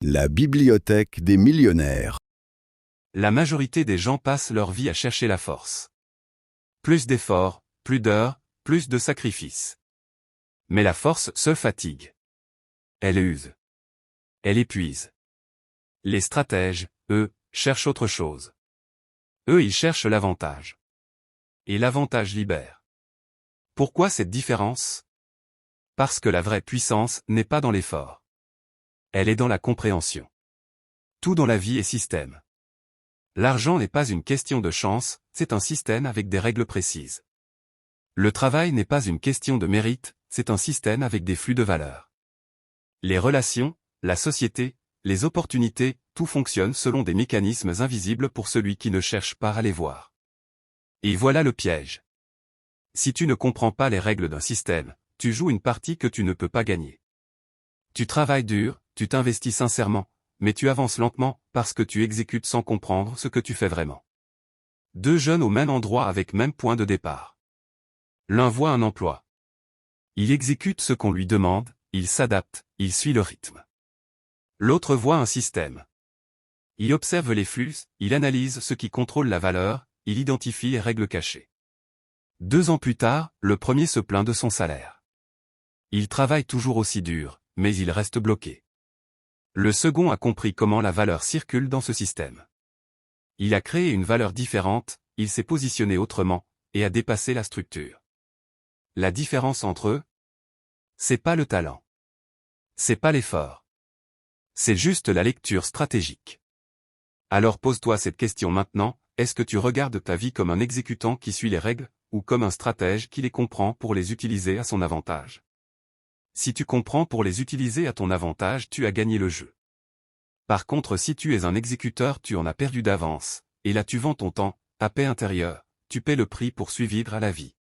La bibliothèque des millionnaires. La majorité des gens passent leur vie à chercher la force. Plus d'efforts, plus d'heures, plus de sacrifices. Mais la force seule fatigue. Elle use. Elle épuise. Les stratèges, eux, cherchent autre chose. Eux, ils cherchent l'avantage. Et l'avantage libère. Pourquoi cette différence? Parce que la vraie puissance n'est pas dans l'effort. Elle est dans la compréhension. Tout dans la vie est système. L'argent n'est pas une question de chance, c'est un système avec des règles précises. Le travail n'est pas une question de mérite, c'est un système avec des flux de valeurs. Les relations, la société, les opportunités, tout fonctionne selon des mécanismes invisibles pour celui qui ne cherche pas à les voir. Et voilà le piège. Si tu ne comprends pas les règles d'un système, tu joues une partie que tu ne peux pas gagner. Tu travailles dur, tu t'investis sincèrement, mais tu avances lentement parce que tu exécutes sans comprendre ce que tu fais vraiment. Deux jeunes au même endroit avec même point de départ. L'un voit un emploi. Il exécute ce qu'on lui demande, il s'adapte, il suit le rythme. L'autre voit un système. Il observe les flux, il analyse ce qui contrôle la valeur, il identifie les règles cachées. 2 ans plus tard, le premier se plaint de son salaire. Il travaille toujours aussi dur, mais il reste bloqué. Le second a compris comment la valeur circule dans ce système. Il a créé une valeur différente, il s'est positionné autrement, et a dépassé la structure. La différence entre eux? C'est pas le talent. C'est pas l'effort. C'est juste la lecture stratégique. Alors pose-toi cette question maintenant, est-ce que tu regardes ta vie comme un exécutant qui suit les règles, ou comme un stratège qui les comprend pour les utiliser à son avantage? Si tu comprends pour les utiliser à ton avantage, tu as gagné le jeu. Par contre, si tu es un exécuteur, tu en as perdu d'avance, et là tu vends ton temps, ta paix intérieure, tu paies le prix pour survivre à la vie.